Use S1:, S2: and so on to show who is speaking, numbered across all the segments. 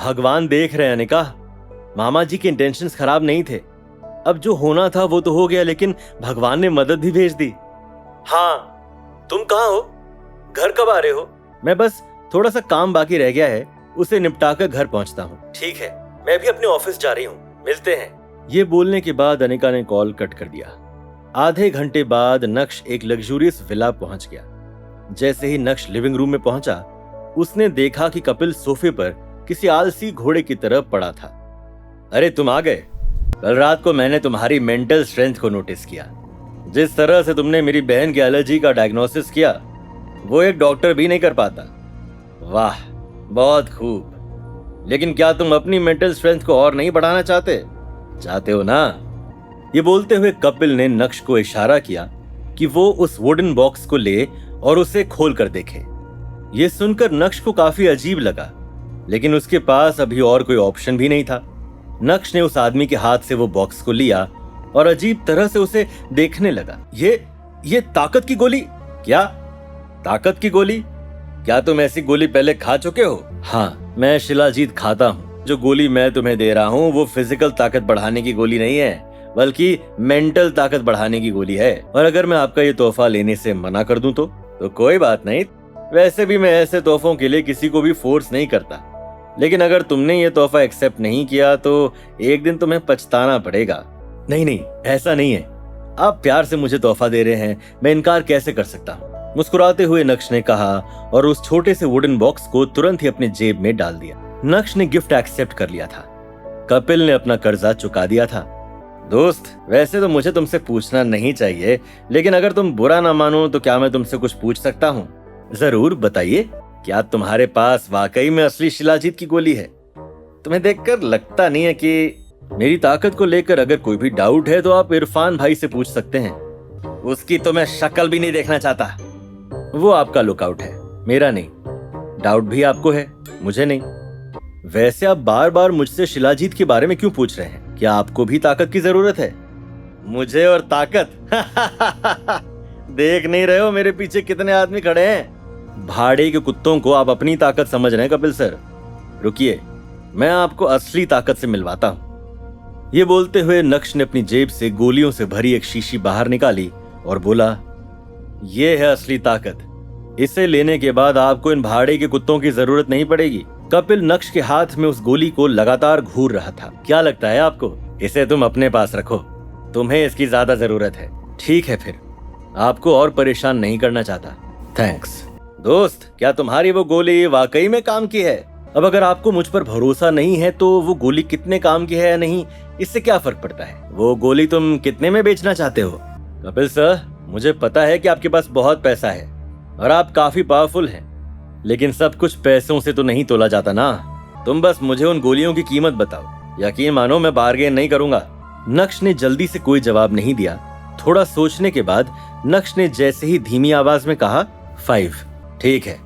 S1: भगवान देख रहे हैं अनिका, मामा जी के इंटेंशंस खराब नहीं थे। अब जो होना था वो तो हो गया, लेकिन भगवान ने मदद भी भेज दी। हाँ, तुम कहाँ हो? घर कब आ रहे हो? मैं बस थोड़ा सा काम बाकी रह गया है, उसे निपटा कर घर पहुंचता हूँ। ठीक है, मैं भी अपने ऑफिस जा रही हूँ, मिलते हैं। ये बोलने के बाद अनिका ने कॉल कट कर दिया। आधे घंटे बाद नक्श एक लग्जूरियस विला पहुंच गया। जैसे ही नक्श लिविंग रूम में पहुंचा, उसने देखा कि कपिल सोफे पर किसी आलसी घोड़े की तरह पड़ा था। अरे तुम आ गए। कल रात को मैंने तुम्हारी मेंटल स्ट्रेंथ को नोटिस किया। जिस तरह से तुमने मेरी बहन की एलर्जी का डायग्नोसिस किया, वो एक डॉक्टर भी नहीं कर पाता। वाह, बहुत खूब। लेकिन क्या तुम अपनी मेंटल स्ट्रेंथ को और नहीं बढ़ाना चाहते हो ना? ये बोलते हुए कपिल ने नक्श को इशारा किया कि वो उस वुडन बॉक्स को ले और उसे खोल कर देखे। ये सुनकर नक्श को काफी अजीब लगा, लेकिन उसके पास अभी और कोई ऑप्शन भी नहीं था। नक्श ने उस आदमी के हाथ से वो बॉक्स को लिया और अजीब तरह से उसे देखने लगा। ये ताकत की गोली? क्या ताकत की गोली? क्या तुम ऐसी गोली पहले खा चुके हो? हाँ, मैं शिलाजीत खाता हूँ। जो गोली मैं तुम्हें दे रहा हूँ वो फिजिकल ताकत बढ़ाने की गोली नहीं है, बल्कि मेंटल ताकत बढ़ाने की गोली है। और अगर मैं आपका ये तोहफा लेने से मना कर दूं तो कोई बात नहीं। वैसे भी मैं ऐसे तोहफों के लिए किसी को भी फोर्स नहीं करता, लेकिन अगर तुमने ये तोहफा एक्सेप्ट नहीं किया तो एक दिन तुम्हें पछताना पड़ेगा। नहीं, ऐसा नहीं है। आप प्यार से मुझे तोहफा दे रहे हैं, मैं इनकार कैसे कर सकता हूँ? मुस्कुराते हुए नक्श ने कहा और उस छोटे से वुडन बॉक्स को तुरंत ही अपने जेब में डाल दिया। नक्श ने गिफ्ट एक्सेप्ट कर लिया था। कपिल ने अपना कर्जा चुका दिया था। दोस्त, वैसे तो मुझे तुमसे पूछना नहीं चाहिए, लेकिन अगर तुम बुरा ना मानो तो क्या मैं तुमसे कुछ पूछ सकता हूँ? जरूर, बताइए। क्या तुम्हारे पास वाकई में असली शिलाजीत की गोली है? तुम्हें देखकर लगता नहीं है कि मेरी ताकत को लेकर अगर कोई भी डाउट है तो आप इरफान भाई से पूछ सकते हैं। उसकी तो मैं शक्ल भी नहीं देखना चाहता। वो आपका लुकआउट है, मेरा नहीं। डाउट भी आपको है, मुझे नहीं। वैसे आप बार बार मुझसे शिलाजीत के बारे में क्यों पूछ रहे हैं? क्या आपको भी ताकत की जरूरत है? मुझे और ताकत? देख नहीं रहे हो मेरे पीछे कितने आदमी खड़े हैं? भाड़े के कुत्तों को आप अपनी ताकत समझ रहे हैं कपिल सर। रुकिए, मैं आपको असली ताकत से मिलवाता हूं। ये बोलते हुए नक्श ने अपनी जेब से गोलियों से भरी एक शीशी बाहर निकाली और बोला, ये है असली ताकत। इसे लेने के बाद आपको इन भाड़े के कुत्तों की जरूरत नहीं पड़ेगी। कपिल नक्श के हाथ में उस गोली को लगातार घूर रहा था। क्या लगता है आपको? इसे तुम अपने पास रखो, तुम्हें इसकी ज्यादा जरूरत है। ठीक है, फिर आपको और परेशान नहीं करना चाहता। थैंक्स। दोस्त, क्या तुम्हारी वो गोली वाकई में काम की है? अब अगर आपको मुझ पर भरोसा नहीं है तो वो गोली कितने काम की है या नहीं, इससे क्या फर्क पड़ता है? वो गोली तुम कितने में बेचना चाहते हो? कपिल सर, मुझे पता है कि आपके पास बहुत पैसा है और आप काफी पावरफुल हैं, लेकिन सब कुछ पैसों से तो नहीं तोला जाता ना। तुम बस मुझे उन गोलियों की कीमत बताओ। यकीन मानो मैं बार्गेन नहीं करूंगा। नक्श ने जल्दी से कोई जवाब नहीं दिया। थोड़ा सोचने के बाद नक्श ने जैसे ही धीमी आवाज में कहा, 5। ठीक है,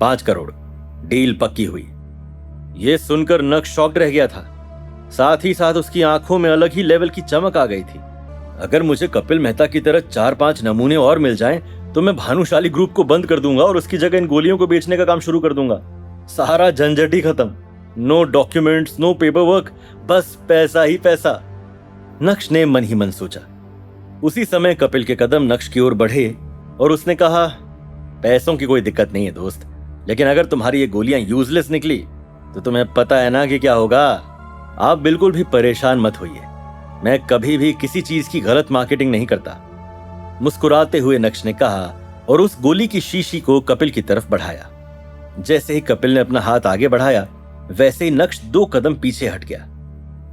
S1: 5 करोड़। डील पक्की हुई। ये सुनकर नक्श शॉक्ड रह गया था। साथ ही साथ उसकी आंखों में अलग ही लेवल की चमक आ गई थी। अगर मुझे कपिल मेहता की तरह 4-5 नमूने और मिल जाएं, तो मैं भानुशाली ग्रुप को बंद कर दूंगा और उसकी जगह इन गोलियों को बेचने का काम शुरू कर दूंगा। सारा झंझट ही खत्म। No documents, no paperwork, बस पैसा ही पैसा। नक्श ने मन ही मन सोचा। उसी समय कपिल के कदम नक्श की ओर बढ़े और उसने कहा, पैसों की कोई दिक्कत नहीं है दोस्त, लेकिन अगर तुम्हारी ये गोलियां यूजलेस निकली तो तुम्हें पता है ना कि क्या होगा। आप बिल्कुल भी परेशान मत होइए, मैं कभी भी किसी चीज की गलत मार्केटिंग नहीं करता। मुस्कुराते हुए नक्श ने कहा और उस गोली की शीशी को कपिल की तरफ बढ़ाया। जैसे ही कपिल ने अपना हाथ आगे बढ़ाया, वैसे ही नक्श 2 कदम पीछे हट गया।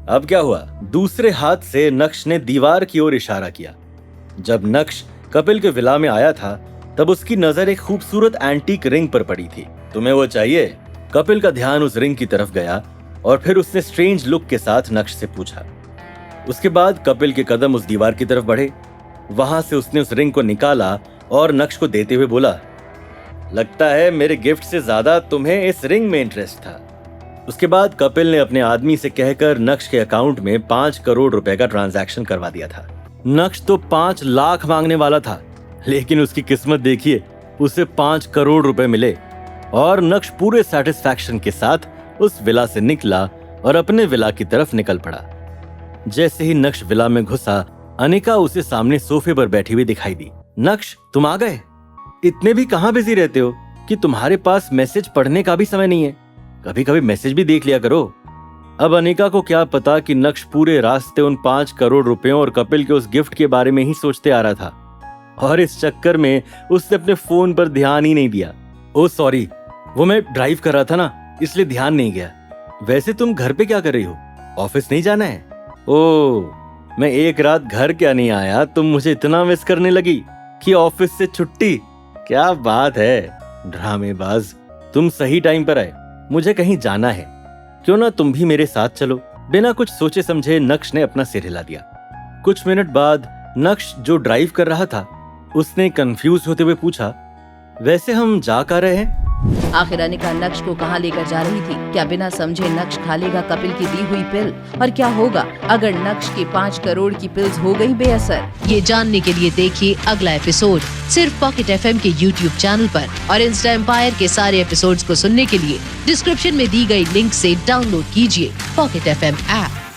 S1: अब क्या हुआ? दूसरे हाथ से नक्श ने दीवार की ओर इशारा किया। जब नक्श कपिल के विला में आया था, तब उसकी नजर एक खूबसूरत एंटीक रिंग पर पड़ी थी। तुम्हें वो चाहिए? कपिल का ध्यान उस रिंग की तरफ गया और फिर उसने स्ट्रेंज लुक के साथ नक्श से पूछा। उसके बाद कपिल के कदम उस दीवार की तरफ बढ़े। वहां से उसने उस रिंग को निकाला और नक्श को देते हुए बोला, लगता है मेरे गिफ्ट से ज्यादा तुम्हें इस रिंग में इंटरेस्ट था। उसके बाद कपिल ने अपने आदमी से कहकर नक्श के अकाउंट में 5 करोड़ रुपए का ट्रांजैक्शन करवा दिया था। नक्श तो 5 लाख मांगने वाला था, लेकिन उसकी किस्मत देखिए, उसे 5 करोड़ रुपए मिले और नक्श पूरे सेटिस्फैक्शन के साथ उस विला से निकला और अपने विला की तरफ निकल पड़ा। जैसे ही नक्श विला में घुसा, अनिका उसे सामने सोफे पर बैठी हुई दिखाई दी। नक्श, तुम आ गए? इतने भी कहाँ बिजी रहते हो कि तुम्हारे पास मैसेज पढ़ने का भी समय नहीं है? कभी कभी मैसेज भी देख लिया करो। अब अनिका को क्या पता कि नक्श पूरे रास्ते उन 5 करोड़ रुपयों और कपिल के उस गिफ्ट के बारे में ही सोचते आ रहा था, और इस चक्कर में उसने अपने फोन पर ध्यान ही नहीं दिया। ओ सॉरी, वो मैं ड्राइव कर रहा था ना, इसलिए ध्यान नहीं गया। वैसे तुम घर पे क्या कर रही हो? ऑफिस नहीं जाना है? ओ, मैं एक रात घर क्या नहीं आया, तुम मुझे इतना मिस करने लगी कि ऑफिस से छुट्टी? क्या बात है ड्रामेबाज, तुम सही टाइम पर आए। मुझे कहीं जाना है, क्यों ना तुम भी मेरे साथ चलो? बिना कुछ सोचे समझे नक्श ने अपना सिर हिला दिया। कुछ मिनट बाद नक्श, जो ड्राइव कर रहा था, उसने कंफ्यूज होते हुए पूछा, वैसे हम जा कहाँ रहे हैं?
S2: आखिर अनिका नक्श को कहाँ लेकर जा रही थी? क्या बिना समझे नक्श खा लेगा कपिल की दी हुई पिल? और क्या होगा अगर नक्श की 5 करोड़ की पिल्स हो गई बेअसर?
S3: ये जानने के लिए देखिए अगला एपिसोड सिर्फ पॉकेट FM के YouTube चैनल पर, और इंस्टा एम्पायर के सारे एपिसोड्स को सुनने के लिए डिस्क्रिप्शन में दी गई लिंक से डाउनलोड कीजिए पॉकेट FM ऐप।